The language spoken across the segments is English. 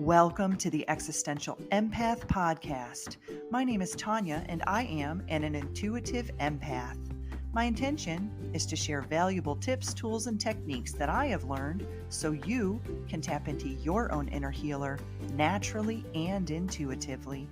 Welcome to the Existential Empath Podcast. My name is Tanya, and I am an intuitive empath. My intention is to share valuable tips, tools, and techniques that I have learned so you can tap into your own inner healer naturally and intuitively.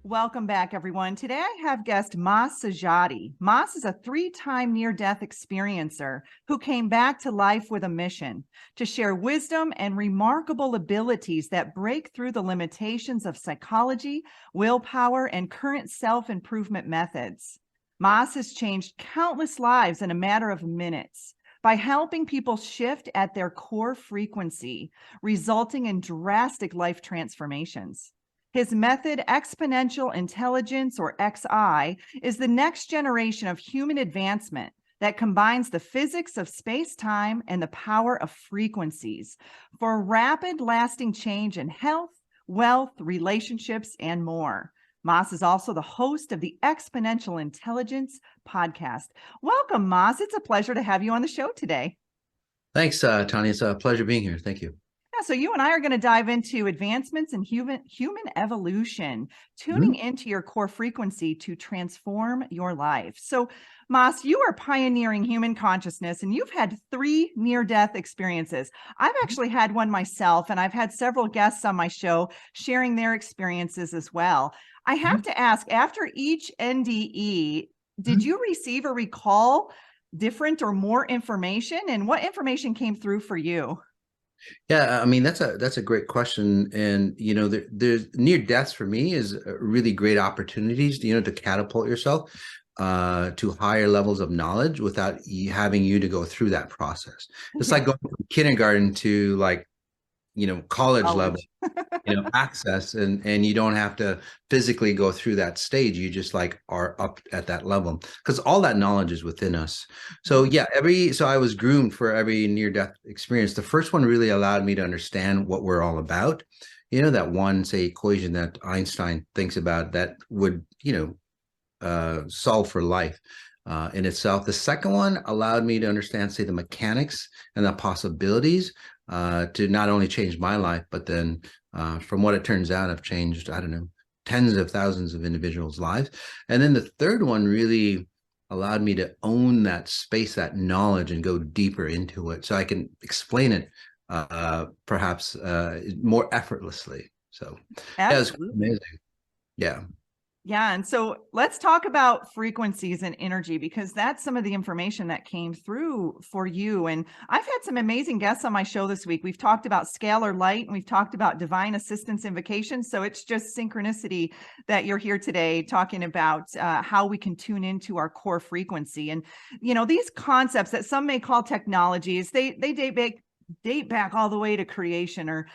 Welcome back, everyone. Today I have guest Mas Sajady. Mas is a 3-time near-death experiencer who came back to life with a mission to share wisdom and remarkable abilities that break through the limitations of psychology, willpower, and current self-improvement methods. Mas has changed countless lives in a matter of minutes by helping people shift at their core frequency, resulting in drastic life transformations. His method, Xponential Intelligence, or XI, is the next generation of human advancement that combines the physics of space-time and the power of frequencies for rapid, lasting change in health, wealth, relationships, and more. Mas is also the host of the Xponential Intelligence Podcast. Welcome, Mas. It's a pleasure to have you on the show today. Thanks, Tanya. It's a pleasure being here. Thank you. So you and I are going to dive into advancements in human evolution, tuning into your core frequency to transform your life. So, Mas, you are pioneering human consciousness, and you've had 3 near-death experiences. I've actually had one myself, and I've had several guests on my show sharing their experiences as well. I have to ask, after each NDE, did you receive or recall different or more information, and what information came through for you? Yeah, I mean, that's a great question. And, there's near deaths for me is really great opportunities, to catapult yourself to higher levels of knowledge without having you to go through that process. It's like going from kindergarten to college level, access, and you don't have to physically go through that stage. You just are up at that level because all that knowledge is within us. So yeah, so I was groomed for every near-death experience. The first one really allowed me to understand what we're all about. That one, say, equation that Einstein thinks about that would, solve for life in itself. The second one allowed me to understand, say, the mechanics and the possibilities to not only change my life, but then from what it turns out, I've changed, I don't know, tens of thousands of individuals' lives. And then the third one really allowed me to own that space, that knowledge, and go deeper into it so I can explain it perhaps more effortlessly. So that was amazing. Yeah. Yeah. And so let's talk about frequencies and energy, because that's some of the information that came through for you. And I've had some amazing guests on my show this week. We've talked about scalar light, and we've talked about divine assistance invocations. So it's just synchronicity that you're here today talking about how we can tune into our core frequency. And, these concepts that some may call technologies, they date back all the way to creation, or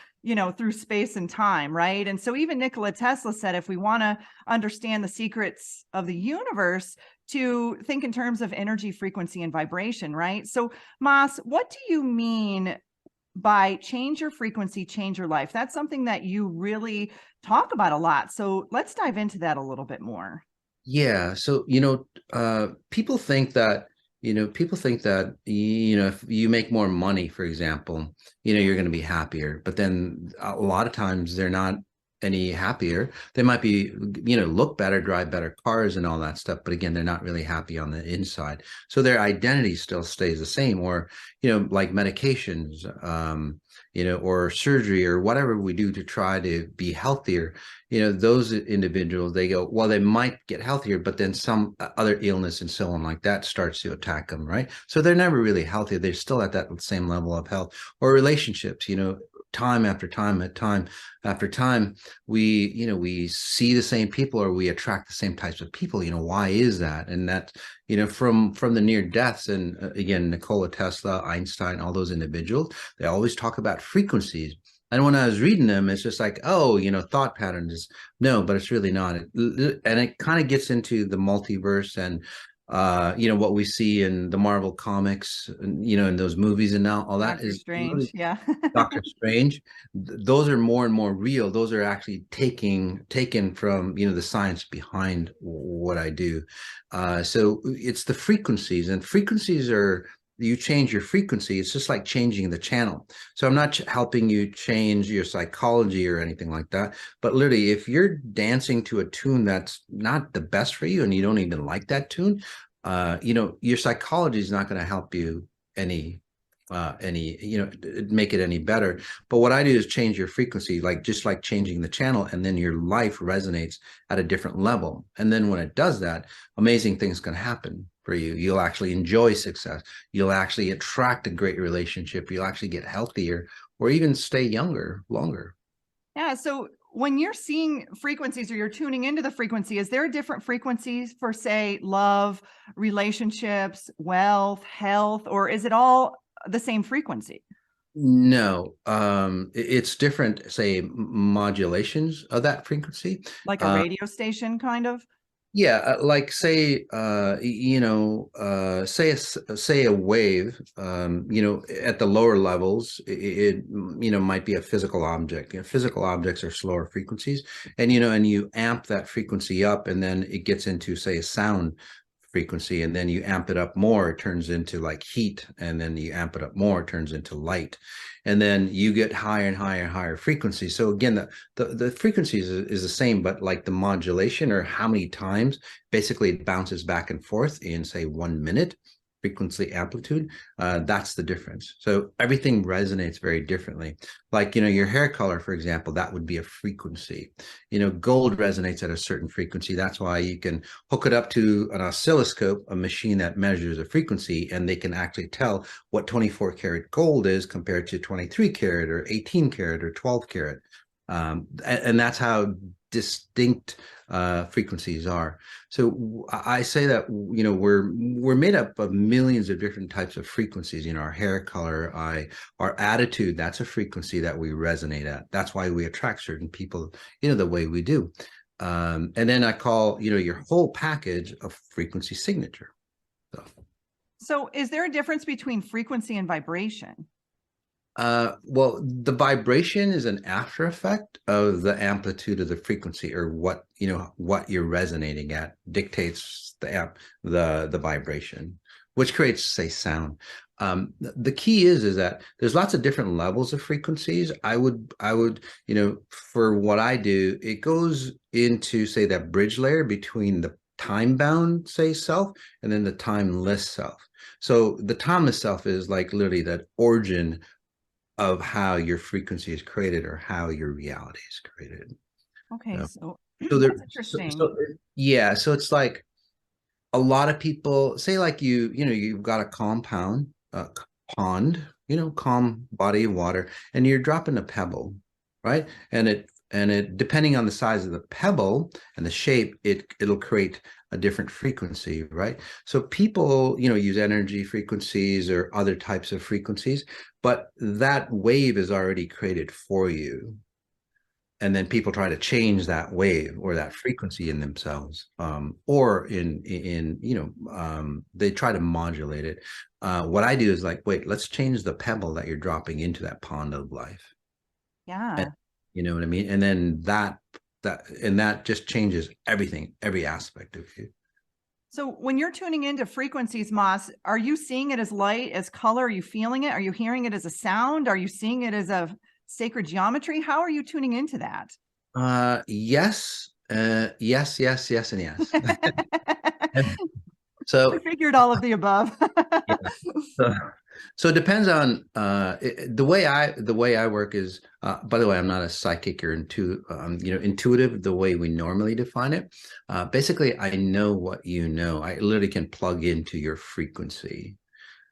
through space and time, right? And so even Nikola Tesla said, if we want to understand the secrets of the universe, to think in terms of energy, frequency, and vibration, right? So Mas, what do you mean by change your frequency, change your life? That's something that you really talk about a lot. So let's dive into that a little bit more. Yeah. So, people think that if you make more money, for example, you're going to be happier. But then a lot of times they're not any happier. They might be, look better, drive better cars and all that stuff. But again, they're not really happy on the inside. So their identity still stays the same, or, like medications, or surgery or whatever we do to try to be healthier. Those individuals, they go, well, they might get healthier, but then some other illness and so on like that starts to attack them, right? So they're never really healthy. They're still at that same level of health. Or relationships, time after time after time, we see the same people, or we attract the same types of people. Why is that? And that, from the near deaths, and again, Nikola Tesla, Einstein, all those individuals, they always talk about frequencies. And when I was reading them, it's just like, thought patterns. No, but it's really not. And it kind of gets into the multiverse and what we see in the Marvel comics, and, in those movies and now all that Doctor is Strange, really, yeah. Doctor Strange. Those are more and more real. Those are actually taken from, the science behind what I do. So it's the frequencies, and frequencies are you change your frequency, it's just like changing the channel. So I'm not helping you change your psychology or anything like that. But literally, if you're dancing to a tune that's not the best for you and you don't even like that tune, your psychology is not going to help you any make it any better. But what I do is change your frequency, like just like changing the channel, and then your life resonates at a different level. And then when it does that, amazing things can happen for you. You'll actually enjoy success. You'll actually attract a great relationship. You'll actually get healthier or even stay younger longer. Yeah. So when you're seeing frequencies or you're tuning into the frequency, is there different frequencies for, say, love, relationships, wealth, health, or is it all the same frequency? No, it's different, say, modulations of that frequency. Like a radio station, kind of? Yeah, like say, say a wave, at the lower levels, it might be a physical object. Physical objects are slower frequencies, and you amp that frequency up, and then it gets into, say, a sound frequency, and then you amp it up more, it turns into like heat, and then you amp it up more, it turns into light, and then you get higher and higher and higher frequencies. So again, the frequencies is the same, but like the modulation or how many times basically it bounces back and forth in, say, 1 minute frequency amplitude, that's the difference. So everything resonates very differently. Like, your hair color, for example, that would be a frequency. Gold resonates at a certain frequency. That's why you can hook it up to an oscilloscope, a machine that measures a frequency, and they can actually tell what 24 karat gold is compared to 23 karat or 18 karat or 12 karat. And that's how distinct frequencies are. So I say that we're made up of millions of different types of frequencies. Our hair color, our attitude, that's a frequency that we resonate at. That's why we attract certain people the way we do. And then I call your whole package a frequency signature. So is there a difference between frequency and vibration? Well, the vibration is an after effect of the amplitude of the frequency, or what you're resonating at dictates the vibration, which creates, say, sound. The key is that there's lots of different levels of frequencies. I would, for what I do, it goes into, say, that bridge layer between the time bound, say, self, and then the timeless self. So the timeless self is like literally that origin of how your frequency is created or how your reality is created. Okay, so that's interesting. So it's like a lot of people say, like, you've got a compound, pond, calm body of water, and you're dropping a pebble, right? And it depending on the size of the pebble and the shape, it'll create a different frequency, right? So people, use energy frequencies or other types of frequencies, but that wave is already created for you. And then people try to change that wave or that frequency in themselves, or they try to modulate it. What I do is like, wait, let's change the pebble that you're dropping into that pond of life. Yeah. And, you know what I mean? And then that just changes everything, every aspect of you. So when you're tuning into frequencies, Mas, are you seeing it as light, as color? Are you feeling it? Are you hearing it as a sound? Are you seeing it as a sacred geometry? How are you tuning into that? Yes, and yes. So I figured all of the above. yeah. So it depends on the way I work is, by the way, I'm not a psychic or intuitive the way we normally define it. Basically, I know what you know. I literally can plug into your frequency.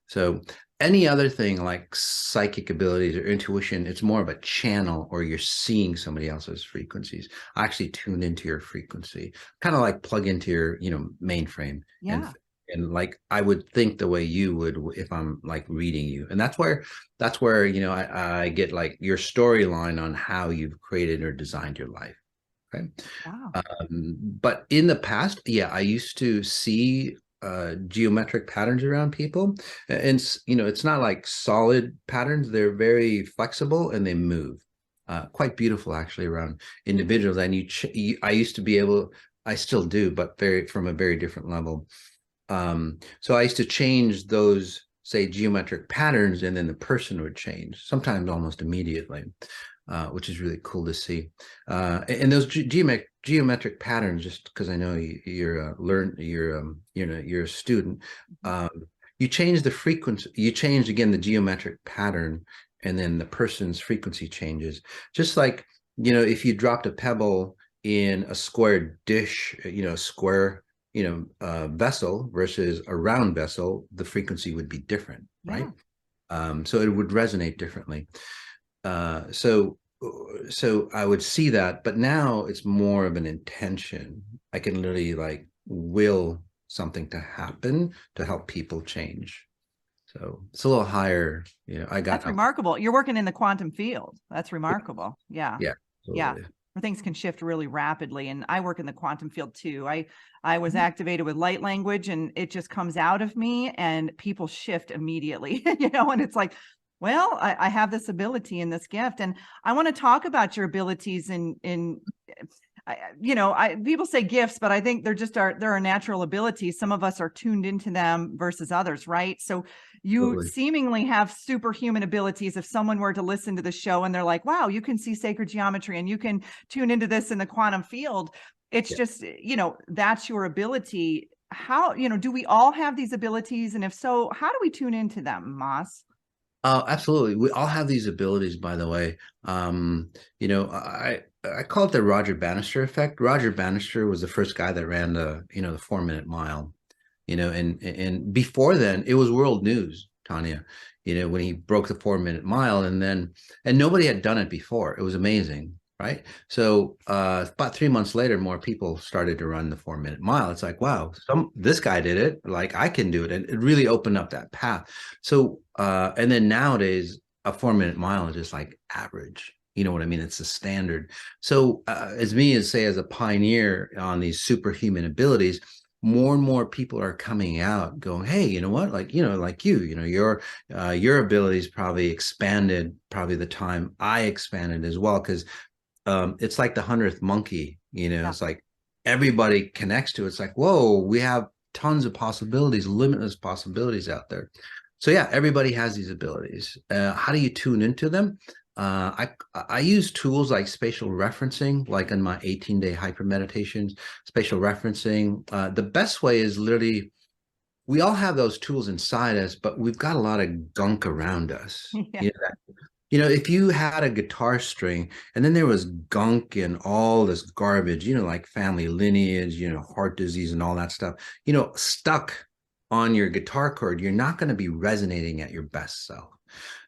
So any other thing like psychic abilities or intuition, it's more of a channel, or you're seeing somebody else's frequencies. I actually tune into your frequency, kind of like plug into your mainframe. Yeah. And like I would think the way you would if I'm like reading you. And that's where I get like your storyline on how you've created or designed your life. Okay. Wow. But in the past, yeah, I used to see geometric patterns around people, and it's not like solid patterns. They're very flexible and they move. Quite beautiful actually around individuals. And I used to be able, I still do, but from a very different level. So I used to change those say, geometric patterns, and then the person would change, sometimes almost immediately, which is really cool to see. And those geometric patterns, just because I know you're you're a student, you change the frequency, you change again the geometric pattern, and then the person's frequency changes. Just like, if you dropped a pebble in a square dish, square, vessel versus a round vessel, the frequency would be different, right? So it would resonate differently. So I would see that, but now it's more of an intention. I can literally like will something to happen to help people change. So it's a little higher, That's remarkable. You're working in the quantum field. That's remarkable. Yeah. Yeah. Totally. Where things can shift really rapidly. And I work in the quantum field too. I was activated with light language, and it just comes out of me and people shift immediately, and it's like, well, I have this ability and this gift. And I want to talk about your abilities people say gifts, but I think there are natural abilities. Some of us are tuned into them versus others, right? So you seemingly have superhuman abilities. If someone were to listen to the show and they're like, wow, you can see sacred geometry and you can tune into this in the quantum field. It's just, that's your ability. How, do we all have these abilities? And if so, how do we tune into them, Mas? Absolutely. We all have these abilities, by the way. I call it the Roger Bannister effect. Roger Bannister was the first guy that ran the 4-minute mile, and before then it was world news, Tanya, when he broke the 4-minute mile, and nobody had done it before. It was amazing. Right. So about 3 months later, more people started to run the 4-minute mile. It's like, wow, this guy did it. Like, I can do it. And it really opened up that path. So and then nowadays, a 4-minute mile is just like average. You know what I mean? It's the standard. So as a pioneer on these superhuman abilities, more and more people are coming out going, hey, you know what? Like, your abilities probably expanded, probably the time I expanded as well. Because it's like the 100th monkey, it's like everybody connects to it. It's like, whoa, we have tons of possibilities, limitless possibilities out there. So yeah, everybody has these abilities. How do you tune into them? I use tools like spatial referencing, like in my 18-day hyper meditations, spatial referencing. The best way is literally, we all have those tools inside us, but we've got a lot of gunk around us. If you had a guitar string and then there was gunk and all this garbage, like family lineage, heart disease and all that stuff, stuck on your guitar cord, you're not going to be resonating at your best self.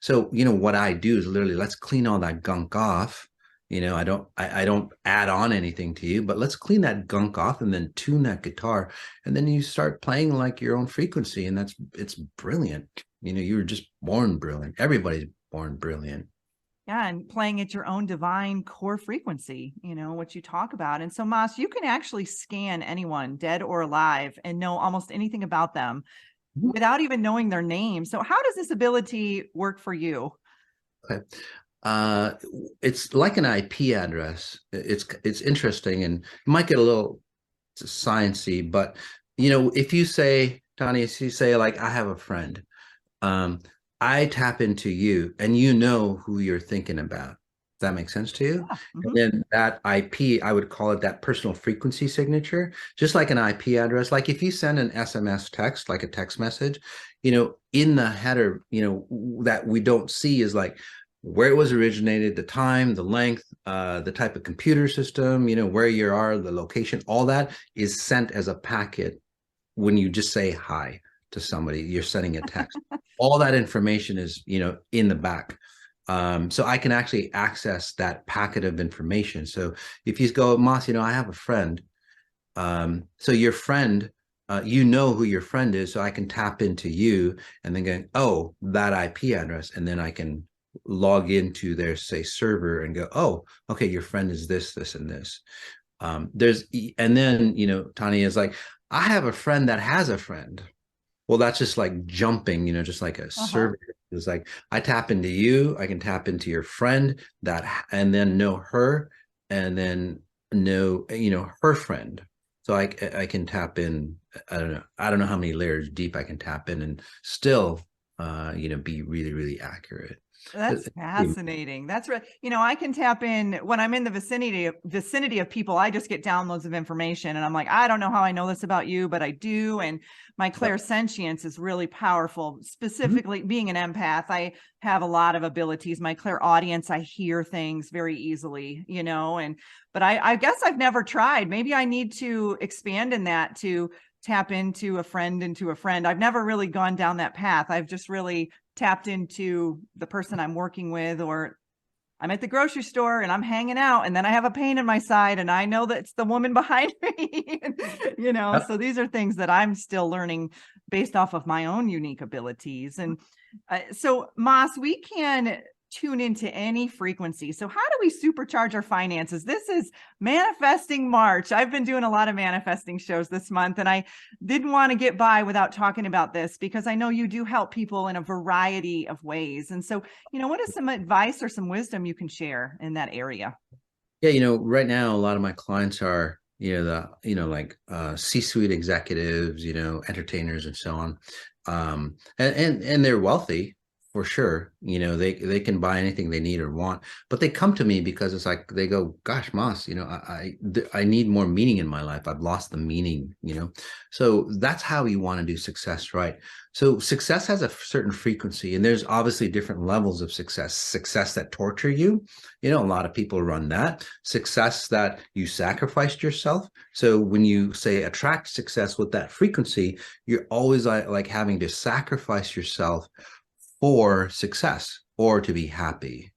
So, what I do is literally, let's clean all that gunk off. I don't add on anything to you, but let's clean that gunk off and then tune that guitar. And then you start playing like your own frequency. And it's brilliant. You were just born brilliant. Everybody's born brilliant. Yeah, and playing at your own divine core frequency, what you talk about. And so, Mas, you can actually scan anyone, dead or alive, and know almost anything about them without even knowing their name. So how does this ability work for you? Okay. It's like an IP address. It's interesting, and it might get a little sciencey, but if you say, Tony, if you say like, I have a friend, I tap into you and you know who you're thinking about. Does that make sense to you? And then that IP, I would call it that personal frequency signature, just like an IP address. Like if you send an SMS text, like a text message, in the header, that we don't see is like where it was originated, the time, the length, the type of computer system, where you are, the location, all that is sent as a packet when you just say hi to somebody, you're sending a text. All that information is, in the back. So I can actually access that packet of information. So if you go, Mas, I have a friend. So your friend, who your friend is. So I can tap into you and then go, oh, that IP address. And then I can log into their, say, server and go, oh, okay, your friend is this, this, and this. And then, Tanya is like, I have a friend that has a friend. Well, that's just like jumping, just like a server. It's like, I tap into you, I can tap into your friend and then know her, and then know, her friend. So I can tap in, I don't know how many layers deep I can tap in and still be really, really accurate. That's fascinating. That's right. I can tap in when I'm in the vicinity of people. I just get downloads of information, and I'm like, I don't know how I know this about you, but I do. And my clairsentience is really powerful. Specifically, being an empath, I have a lot of abilities. My clairaudience, I hear things very easily. But I guess I've never tried. Maybe I need to expand in that to tap into a friend. I've never really gone down that path. I've just really tapped into the person I'm working with, or I'm at the grocery store and I'm hanging out and then I have a pain in my side and I know that it's the woman behind me. So these are things that I'm still learning based off of my own unique abilities. And so Mas, we can tune into any frequency. So how do we supercharge our finances? This is Manifesting March. I've been doing a lot of manifesting shows this month, and I didn't want to get by without talking about this because I know you do help people in a variety of ways. And so, what is some advice or some wisdom you can share in that area? Yeah, right now, a lot of my clients are, C-suite executives, entertainers and so on. And they're wealthy. For sure, they can buy anything they need or want, but they come to me because it's like they go, "Gosh, Mas, I need more meaning in my life. I've lost the meaning." So that's how you want to do success, right? So success has a certain frequency, and there's obviously different levels of success. Success that torture you, a lot of people run that. Success that you sacrificed yourself. So when you say attract success with that frequency, you're always like having to sacrifice yourself for success or to be happy,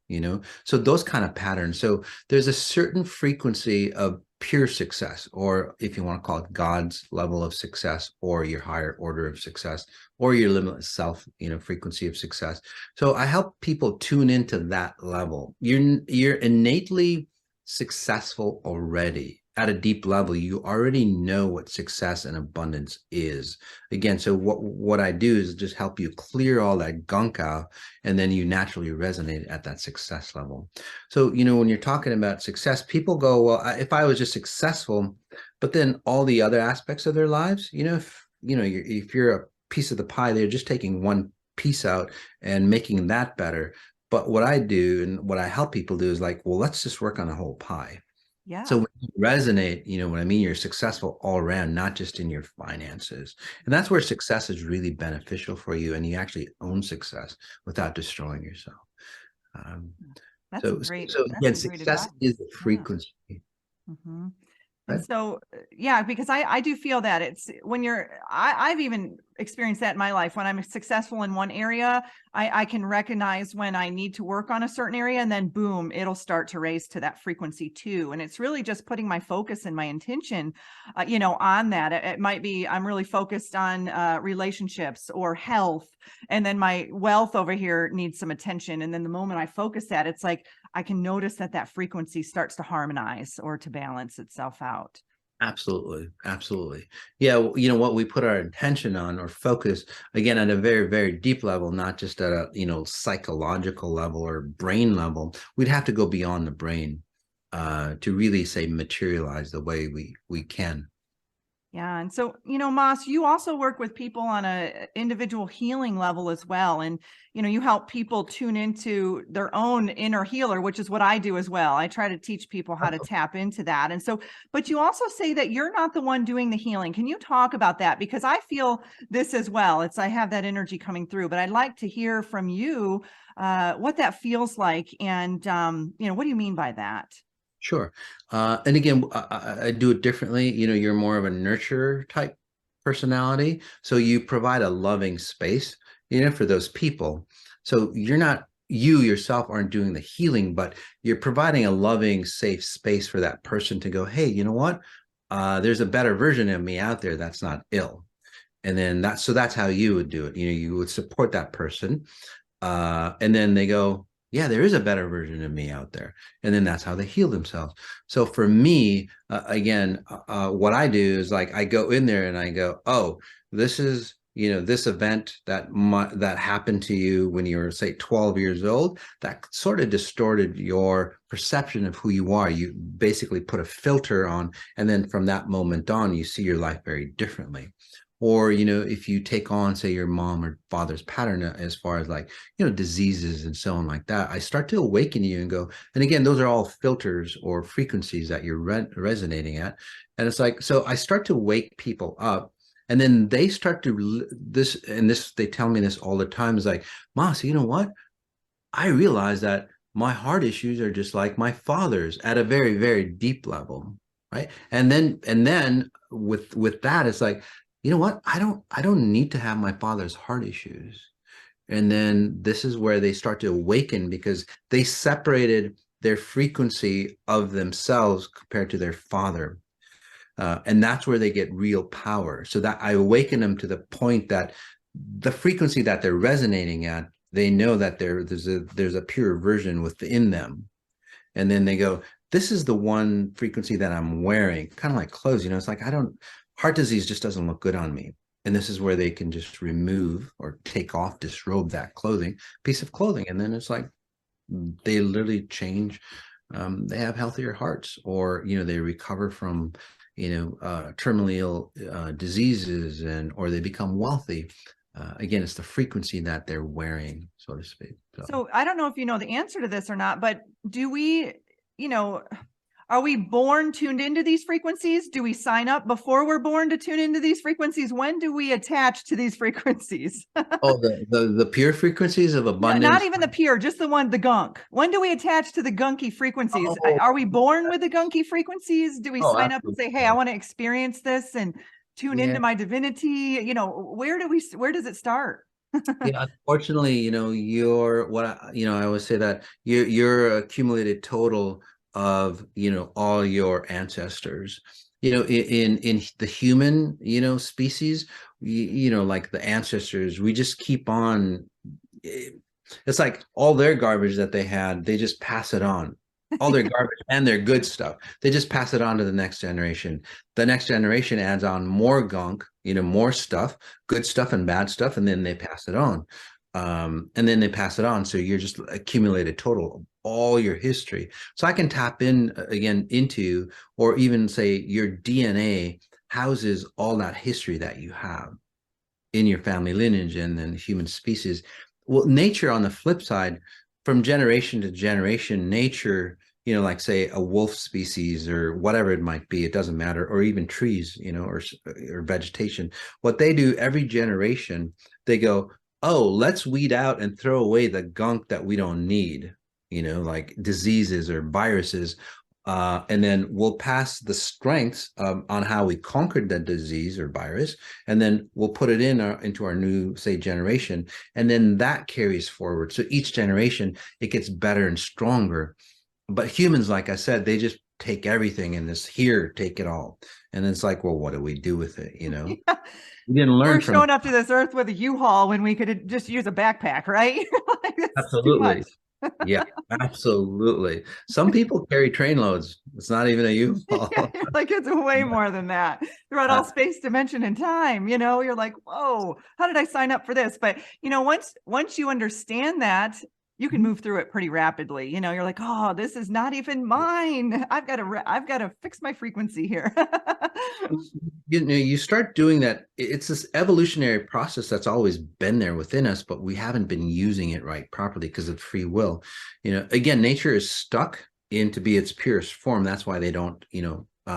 so those kind of patterns. So there's a certain frequency of pure success, or if you want to call it God's level of success, or your higher order of success, or your limitless self, frequency of success. So I help people tune into that level. You're innately successful already. At a deep level, you already know what success and abundance is. Again, so what I do is just help you clear all that gunk out, and then you naturally resonate at that success level. So, when you're talking about success, people go, well, if I was just successful, but then all the other aspects of their lives, if you're a piece of the pie, they're just taking one piece out and making that better. But what I do and what I help people do is like, well, let's just work on the whole pie. Yeah. So when you resonate, what I mean, you're successful all around, not just in your finances. And that's where success is really beneficial for you. And you actually own success without destroying yourself. That's great. So again, That's great success advice. is the frequency. Mm-hmm. Right? And so, yeah, because I do feel that it's when I've even experienced that in my life. When I'm successful in one area, I can recognize when I need to work on a certain area, and then boom, it'll start to raise to that frequency too. And it's really just putting my focus and my intention, on that. It might be, I'm really focused on relationships or health, and then my wealth over here needs some attention. And then the moment I focus that, it's like, I can notice that frequency starts to harmonize or to balance itself out. Absolutely. Absolutely. Yeah. What we put our intention on or focus, again, at a very, very deep level, not just at a, psychological level or brain level, we'd have to go beyond the brain to really say materialize the way we can. Yeah. And so, Mas, you also work with people on a individual healing level as well. And, you help people tune into their own inner healer, which is what I do as well. I try to teach people how to tap into that. And so, but you also say that you're not the one doing the healing. Can you talk about that? Because I feel this as well. I have that energy coming through, but I'd like to hear from you what that feels like. And, what do you mean by that? Sure. And again, I do it differently. You're more of a nurturer type personality. So you provide a loving space, for those people. So you yourself aren't doing the healing, but you're providing a loving, safe space for that person to go, hey, you know what? There's a better version of me out there that's not ill. And then that's how you would do it. You would support that person. And then they go, yeah, there is a better version of me out there. And then that's how they heal themselves. So for me, again, what I do is like, I go in there and I go, oh, this is, this event that happened to you when you were, say, 12 years old, that sort of distorted your perception of who you are. You basically put a filter on, and then from that moment on, you see your life very differently. or, if you take on, say, your mom or father's pattern as far as like, diseases and so on like that, I start to awaken you and go, and again, those are all filters or frequencies that you're resonating at. And it's like, so I start to wake people up, and then they start to they tell me this all the time, is like, Mas, you know what? I realize that my heart issues are just like my father's at a very, very deep level. Right. And then with that, it's like, you know what? I don't need to have my father's heart issues. And then this is where they start to awaken, because they separated their frequency of themselves compared to their father. And that's where they get real power. So that I awaken them to the point that the frequency that they're resonating at, they know that there's a pure version within them. And then they go, this is the one frequency that I'm wearing, kind of like clothes. It's like, heart disease just doesn't look good on me. And this is where they can just remove or take off, disrobe that piece of clothing. And then it's like, they literally change. They have healthier hearts, or, they recover from, terminal diseases, or they become wealthy. Again, it's the frequency that they're wearing, so to speak. So I don't know if you know the answer to this or not, but do we, are we born tuned into these frequencies? Do we sign up before we're born to tune into these frequencies? When do we attach to these frequencies? Oh, the pure frequencies of abundance. Not even the pure, just the gunk. When do we attach to the gunky frequencies? Oh. Are we born with the gunky frequencies? Do we sign up and say, hey, I want to experience this and tune into my divinity? Where does it start? Yeah, unfortunately, you're what I always say that you're accumulated total of, all your ancestors. In the human, species, like the ancestors, we just keep on. It's like all their garbage that they had, they just pass it on. All their garbage and their good stuff, they just pass it on to the next generation. The next generation adds on more gunk, more stuff, good stuff and bad stuff, and then they pass it on. And then they pass it on. So you're just accumulated total of all your history. So I can tap in again into, or even say your DNA houses all that history that you have in your family lineage and then human species. Well, nature on the flip side, from generation to generation, nature, like say a wolf species or whatever it might be, it doesn't matter, or even trees, or vegetation. What they do every generation, they go, oh, let's weed out and throw away the gunk that we don't need, like diseases or viruses. And then we'll pass the strengths on how we conquered that disease or virus, and then we'll put it into our new, say, generation, and then that carries forward. So each generation, it gets better and stronger. But humans, like I said, they just take everything and take it all. And it's like, well, what do we do with it? Yeah. We didn't learn. We're showing up to this earth with a U-Haul when we could just use a backpack, right? Absolutely. Yeah, absolutely. Some people carry train loads. It's not even a U-Haul. Like it's way more than that. Throughout all space, dimension, and time, you're like, whoa, how did I sign up for this? But once you understand that, you can move through it pretty rapidly. You're like, oh, this is not even mine. I've got to fix my frequency here. You start doing that. It's this evolutionary process that's always been there within us, but we haven't been using it right properly because of free will. Again, nature is stuck in to be its purest form. That's why they don't,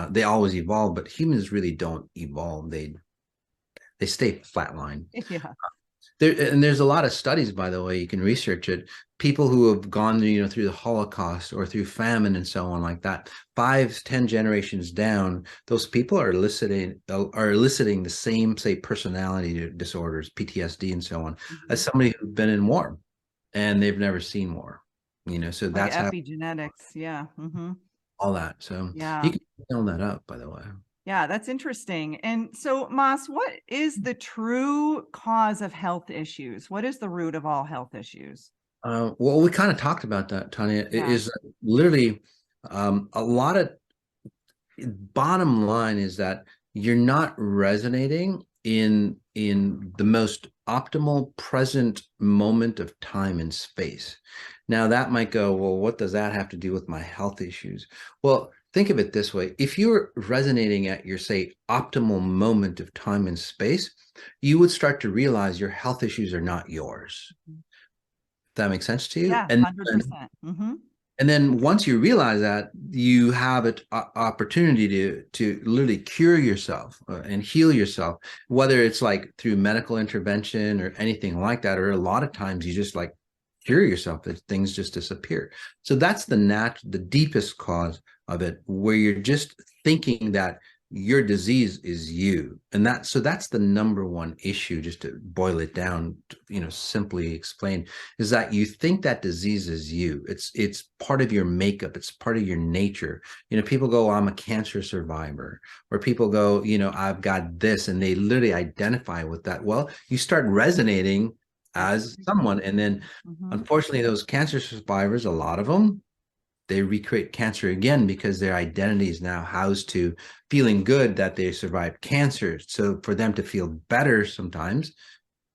they always evolve, but humans really don't evolve. They stay flatline. Yeah. There's a lot of studies, by the way, you can research it. People who have gone, through the Holocaust or through famine and so on like that, 5-10 generations down, those people are eliciting the same, say, personality disorders, PTSD and so on, as somebody who's been in war and they've never seen war. So like that's epigenetics. Yeah. All that. So yeah, you can build that up, by the way. Yeah, that's interesting. And so, Mas, what is the true cause of health issues? What is the root of all health issues? Well, we kind of talked about that, Tanya. It Yeah. is literally a lot of bottom line is that you're not resonating in the most optimal present moment of time and space. Now that might go, well, what does that have to do with my health issues? Well, think of it this way. If you're resonating at your, say, optimal moment of time and space, you would start to realize your health issues are not yours. That makes sense to you? Yeah, 100%. Mm-hmm. And then once you realize that, you have an opportunity to literally cure yourself and heal yourself, whether it's like through medical intervention or anything like that, or a lot of times you just like cure yourself, that things just disappear. So that's the deepest cause of it, where you're just thinking that your disease is you. And that's the number one issue, just to boil it down, simply explain, is that you think that disease is you. It's part of your makeup. It's part of your nature. People go, I'm a cancer survivor, or people go, I've got this, and they literally identify with that. Well, you start resonating as someone. And then unfortunately, those cancer survivors, a lot of them, they recreate cancer again because their identity is now housed to feeling good that they survived cancer. So for them to feel better sometimes,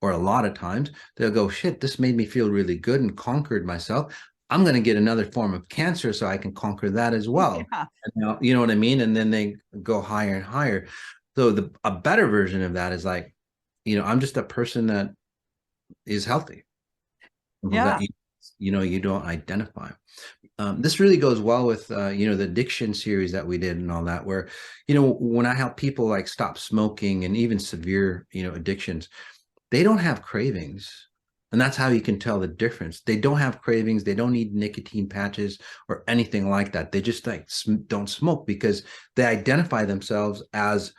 or a lot of times, they'll go, shit, this made me feel really good and conquered myself. I'm going to get another form of cancer so I can conquer that as well. Yeah. And you know what I mean? And then they go higher and higher. So a better version of that is like, I'm just a person that is healthy. Yeah. That you don't identify. This really goes well with the addiction series that we did and all that, where when I help people like stop smoking and even severe addictions, they don't have cravings. And that's how you can tell the difference. They don't have cravings. They don't need nicotine patches or anything like that. They just like don't smoke because they identify themselves as,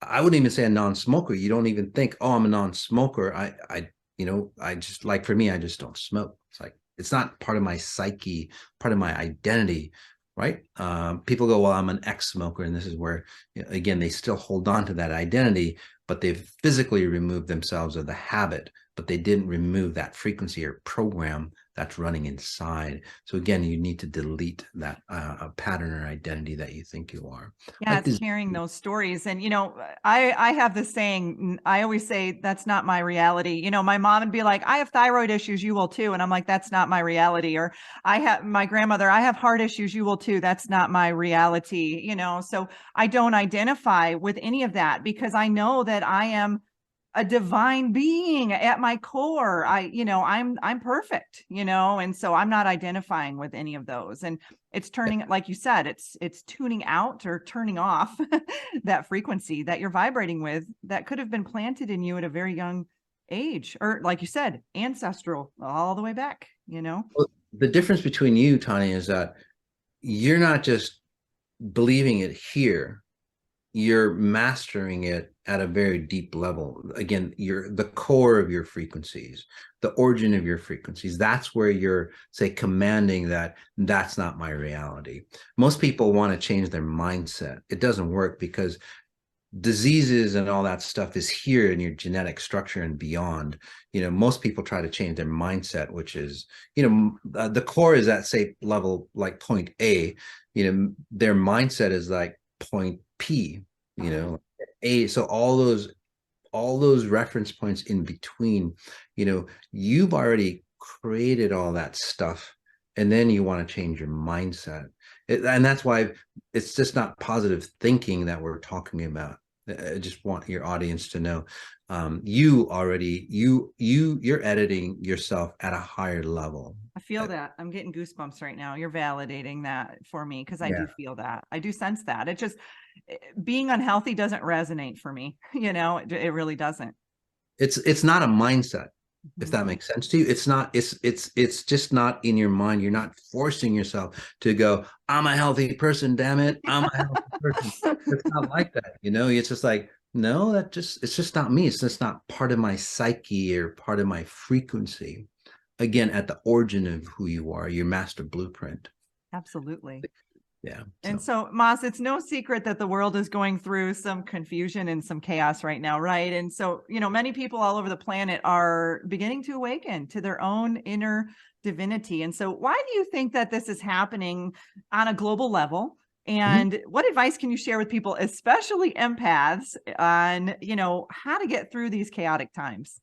I wouldn't even say a non-smoker. You don't even think, oh, I'm a non-smoker. I just, like, for me, I just don't smoke. It's like, it's not part of my psyche, part of my identity, right? People go, well, I'm an ex-smoker. And this is where, again, they still hold on to that identity, but they've physically removed themselves of the habit, but they didn't remove that frequency or program that's running inside. So again, you need to delete that pattern or identity that you think you are. Yeah, Like it's this. carrying those stories. And, I have this saying, I always say, that's not my reality. My mom would be like, I have thyroid issues, you will too. And I'm like, that's not my reality. Or I have my grandmother, I have heart issues, you will too. That's not my reality. So I don't identify with any of that because I know that I am a divine being at my core. I'm perfect, and so I'm not identifying with any of those. And it's turning, like you said, it's tuning out or turning off that frequency that you're vibrating with that could have been planted in you at a very young age, or like you said, ancestral all the way back. Well, the difference between you, Tanya, is that you're not just believing it here, you're mastering it at a very deep level. Again, you're the core of your frequencies, the origin of your frequencies. That's where you're, say, commanding that that's not my reality. Most people want to change their mindset. It doesn't work because diseases and all that stuff is here in your genetic structure and beyond. Most people try to change their mindset, which is, the core is at, say, level like point A. Their mindset is like point P, A. So all those reference points in between, you've already created all that stuff, and then you want to change your mindset. And that's why it's just not positive thinking that we're talking about. I just want your audience to know, you're editing yourself at a higher level. I feel that. I'm getting goosebumps right now. You're validating that for me because I Yeah. do feel that. I do sense that. It just, being unhealthy doesn't resonate for me. It really doesn't. It's not a mindset, if that makes sense to you. It's not, it's just not in your mind. You're not forcing yourself to go, I'm a healthy person, damn it, I'm a healthy person. It's not like that. It's just like, no, it's just not me. It's just not part of my psyche or part of my frequency. Again, at the origin of who you are, your master blueprint. Absolutely. Yeah. And so, Mas, it's no secret that the world is going through some confusion and some chaos right now, right? And so, many people all over the planet are beginning to awaken to their own inner divinity. And so, why do you think that this is happening on a global level? And what advice can you share with people, especially empaths, on, how to get through these chaotic times?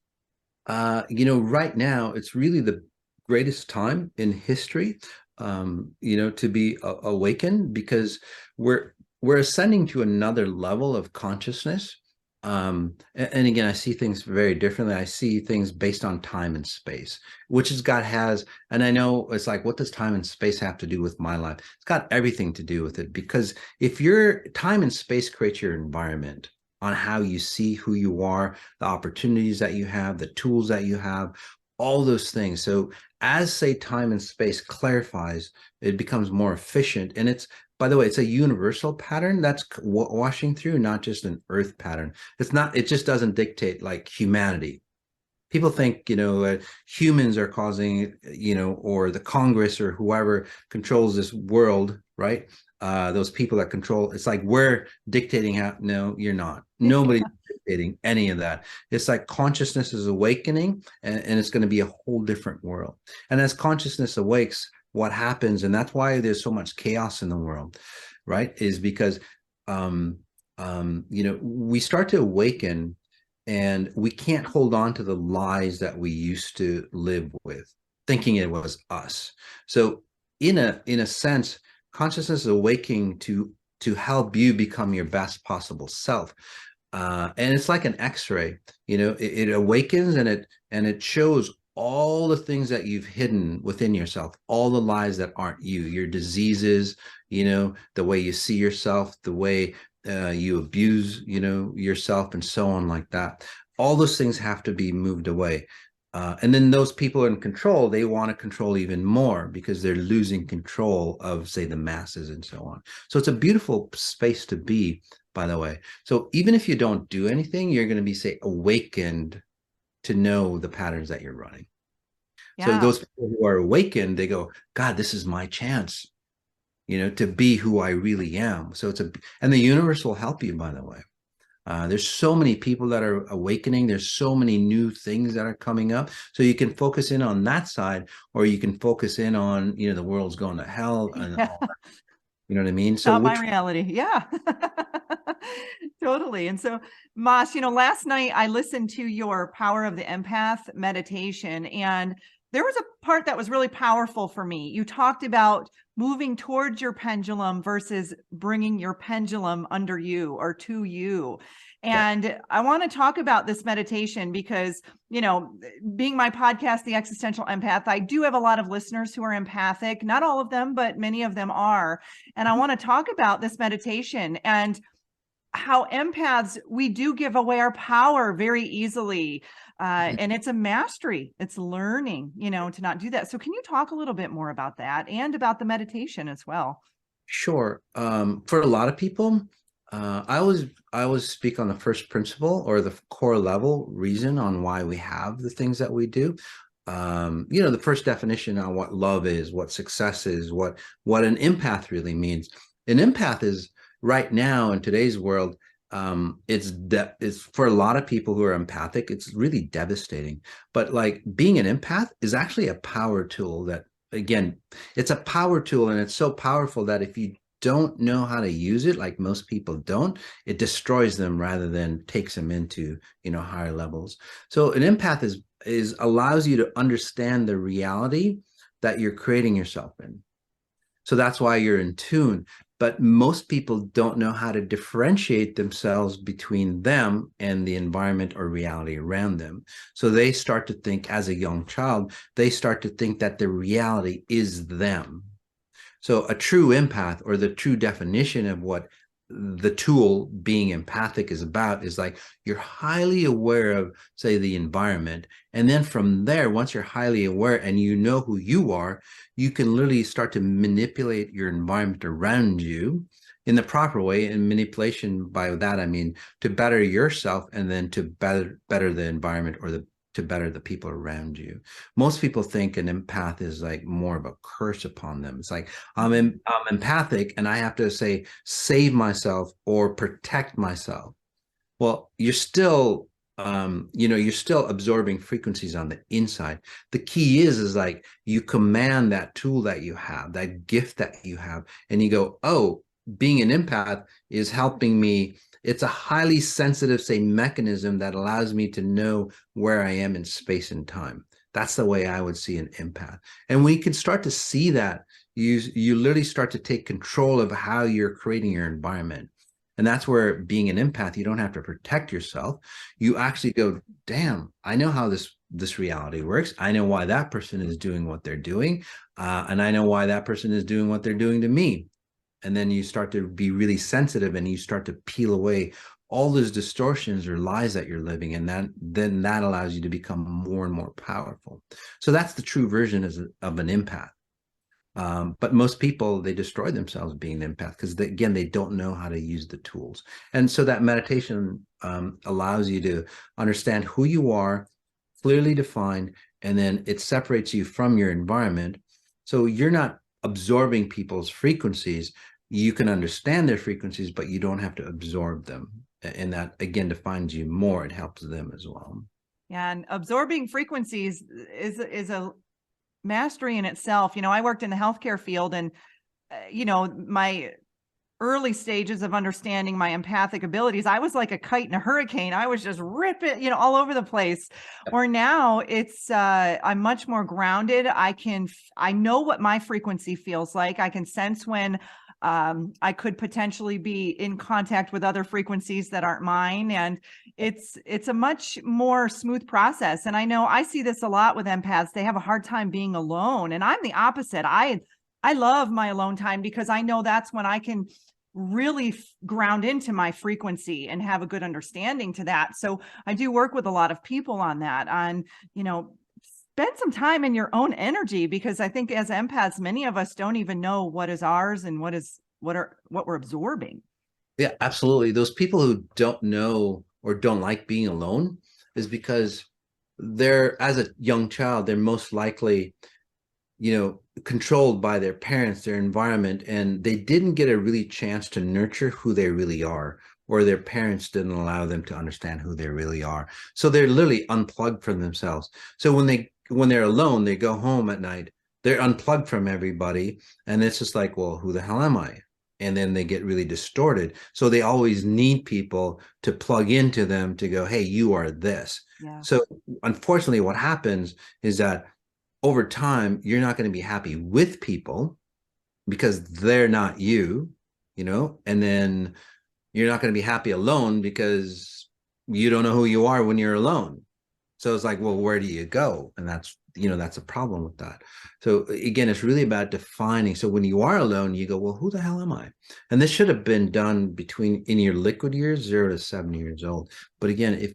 Right now, it's really the greatest time in history to be awakened, because we're ascending to another level of consciousness. And again, I see things very differently. I see things based on time and space, which is God has. And I know it's like, what does time and space have to do with my life? It's got everything to do with it, because if your time and space creates your environment on how you see who you are, the opportunities that you have, the tools that you have, all those things. So as, say, time and space clarifies, it becomes more efficient. And it's, by the way, it's a universal pattern that's washing through, not just an earth pattern. It's not, it just doesn't dictate like humanity. People think, humans are causing, or the Congress or whoever controls this world, right? Those people that control, it's like we're dictating how. No, you're not. Nobody's dictating any of that. It's like consciousness is awakening, and it's going to be a whole different world. And as consciousness awakes, what happens, and that's why there's so much chaos in the world, right? Is because we start to awaken, and we can't hold on to the lies that we used to live with, thinking it was us. So in a sense, consciousness is awakening to help you become your best possible self. And it's like an X-ray, it awakens, and it shows all the things that you've hidden within yourself, all the lies that aren't you, your diseases, the way you see yourself, the way you abuse, yourself, and so on, like that. All those things have to be moved away. And then those people in control, they want to control even more, because they're losing control of, say, the masses and so on. So it's a beautiful space to be, by the way. So even if you don't do anything, you're going to be, say, awakened to know the patterns that you're running. Yeah. So those people who are awakened, they go, God, this is my chance, to be who I really am. So and the universe will help you, by the way. There's so many people that are awakening. There's so many new things that are coming up. So you can focus in on that side, or you can focus in on, the world's going to hell and all that. You know what I mean? So not my reality. Yeah, totally. And so, Mas, last night I listened to your Power of the Empath meditation, and there was a part that was really powerful for me. You talked about moving towards your pendulum versus bringing your pendulum under you or to you. And I want to talk about this meditation because, being my podcast, The Existential Empath, I do have a lot of listeners who are empathic, not all of them, but many of them are. And I want to talk about this meditation and how empaths, we do give away our power very easily. And it's a mastery. It's learning, to not do that. So can you talk a little bit more about that and about the meditation as well? Sure. For a lot of people, I always speak on the first principle, or the core level reason on why we have the things that we do. The first definition on what love is, what success is, what an empath really means. An empath is, right now in today's world, it's for a lot of people who are empathic, it's really devastating. But like, being an empath is actually a power tool that, again, it's a power tool, and it's so powerful that if you don't know how to use it, like most people don't, it destroys them rather than takes them into, higher levels. So an empath is allows you to understand the reality that you're creating yourself in. So that's why you're in tune. But most people don't know how to differentiate themselves between them and the environment or reality around them. So they start to think, as a young child, they start to think that the reality is them. So a true empath, or the true definition of what the tool being empathic is about, is like, you're highly aware of, say, the environment. And then from there, once you're highly aware and you know who you are, you can literally start to manipulate your environment around you in the proper way. And manipulation, by that I mean to better yourself, and then to better the environment, or to better the people around you. Most people think an empath is like more of a curse upon them. It's like, I'm empathic, and I have to, say, save myself or protect myself. Well, you're still, you're still absorbing frequencies on the inside. The key is like, you command that tool that you have, that gift that you have, and you go, oh, being an empath is helping me. It's a highly sensitive, say, mechanism that allows me to know where I am in space and time. That's the way I would see an empath. And when you can start to see that, you literally start to take control of how you're creating your environment. And that's where being an empath, you don't have to protect yourself. You actually go, damn, I know how this reality works. I know why that person is doing what they're doing. And I know why that person is doing what they're doing to me. And then you start to be really sensitive and you start to peel away all those distortions or lies that you're living, and that allows you to become more and more powerful. So that's the true version of an empath. But most people, they destroy themselves being an empath because again, they don't know how to use the tools. And so that meditation allows you to understand who you are, clearly defined, and then it separates you from your environment. So you're not absorbing people's frequencies. You can understand their frequencies, but you don't have to absorb them. And that, again, defines you more. It helps them as well. Yeah, and absorbing frequencies is a mastery in itself. I worked in the healthcare field, and my early stages of understanding my empathic abilities, I was like a kite in a hurricane. I was just ripping, all over the place. Where now it's I'm much more grounded. I know what my frequency feels like. I can sense when I could potentially be in contact with other frequencies that aren't mine. And it's a much more smooth process. And I know I see this a lot with empaths. They have a hard time being alone. And I'm the opposite. I love my alone time because I know that's when I can really ground into my frequency and have a good understanding to that. So I do work with a lot of people on that, spend some time in your own energy, because I think as empaths, many of us don't even know what is ours and what we're absorbing. Yeah, absolutely. Those people who don't know or don't like being alone is because as a young child, they're most likely, controlled by their parents, their environment, and they didn't get a really chance to nurture who they really are, or their parents didn't allow them to understand who they really are. So they're literally unplugged from themselves. So when they're alone, they go home at night, they're unplugged from everybody. And it's just like, well, who the hell am I? And then they get really distorted. So they always need people to plug into them to go, hey, you are this. Yeah. So unfortunately, what happens is that over time, you're not going to be happy with people because they're not you, and then you're not going to be happy alone because you don't know who you are when you're alone. So it's like, well, where do you go? And that's a problem with that. So again, it's really about defining. So when you are alone, you go, well, who the hell am I? And this should have been done in your liquid years, 0 to 7 years old. But again, if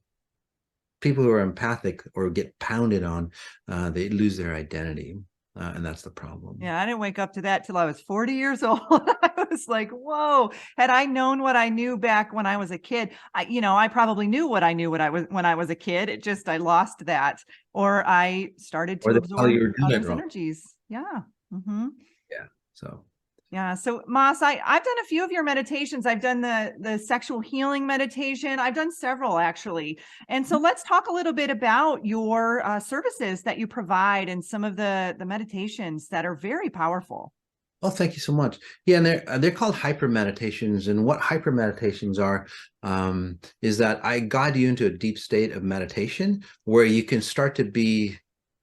people who are empathic or get pounded on, they lose their identity. And that's the problem. Yeah, I didn't wake up to that till I was 40 years old. I was like, whoa, had I known what I knew back when I was a kid, I probably knew what I knew when I was a kid. It just, I lost that, or I started to absorb others' energies. Yeah. Mm-hmm. Yeah. So. Yeah. So Mas, I've done a few of your meditations. I've done the sexual healing meditation. I've done several actually. And so let's talk a little bit about your services that you provide and some of the meditations that are very powerful. Oh, thank you so much. Yeah, and they're called hyper meditations. And what hyper meditations are is that I guide you into a deep state of meditation where you can start to be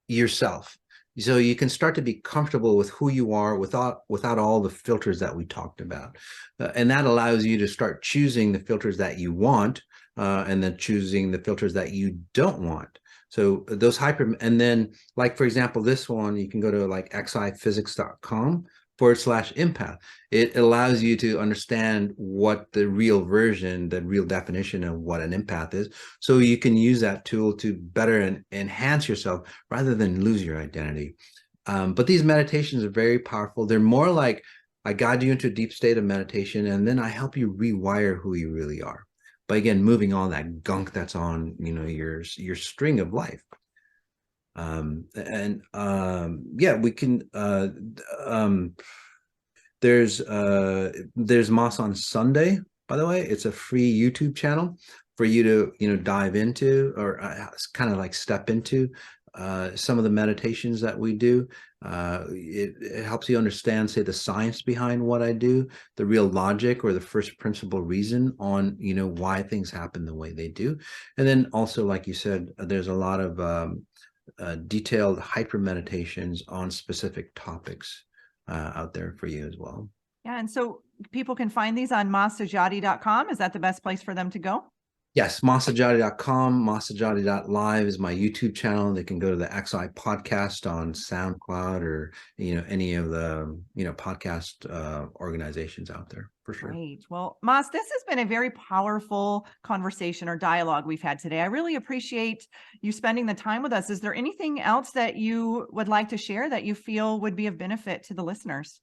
yourself. So you can start to be comfortable with who you are without all the filters that we talked about. And that allows you to start choosing the filters that you want and then choosing the filters that you don't want. So those and then like, for example, this one, you can go to like xiphysics.com/empath. It allows you to understand what the real definition of what an empath is. So you can use that tool to better enhance yourself rather than lose your identity. But these meditations are very powerful. They're more like I guide you into a deep state of meditation, and then I help you rewire who you really are. But again, moving all that gunk that's on, your string of life. Yeah, we can, there's Moss on Sunday, by the way. It's a free YouTube channel for you to, dive into or kind of like step into some of the meditations that we do. It helps you understand, say, the science behind what I do, the real logic or the first principle reason on, why things happen the way they do. And then also, like you said, there's a lot of detailed hyper meditations on specific topics out there for you as well. Yeah. And so people can find these on massajady.com. Is that the best place for them to go? Yes, massajady.com, massajady.live is my YouTube channel. They can go to the XI podcast on SoundCloud or, any of the, podcast organizations out there for sure. Great. Well, Mas, this has been a very powerful conversation or dialogue we've had today. I really appreciate you spending the time with us. Is there anything else that you would like to share that you feel would be of benefit to the listeners?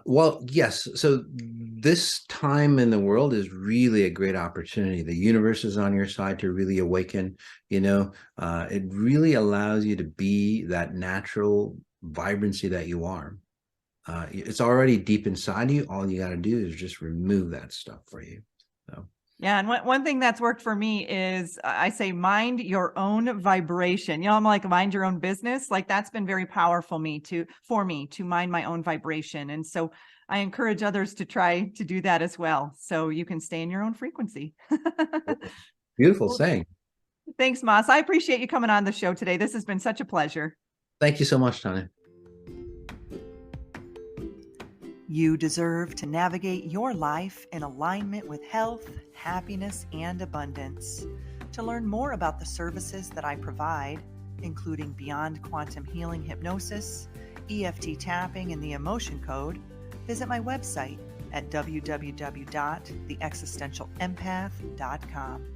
Well, yes. So this time in the world is really a great opportunity. The universe is on your side to really awaken. It really allows you to be that natural vibrancy that you are. It's already deep inside you. All you got to do is just remove that stuff for you. So. Yeah. And one thing that's worked for me is I say, mind your own vibration. I'm like, mind your own business. Like that's been very powerful for me to mind my own vibration. And so I encourage others to try to do that as well. So you can stay in your own frequency. Beautiful saying. Thanks, Mas. I appreciate you coming on the show today. This has been such a pleasure. Thank you so much, Tanya. You deserve to navigate your life in alignment with health, happiness, and abundance. To learn more about the services that I provide, including Beyond Quantum Healing Hypnosis, EFT Tapping, and the Emotion Code, visit my website at www.theexistentialempath.com.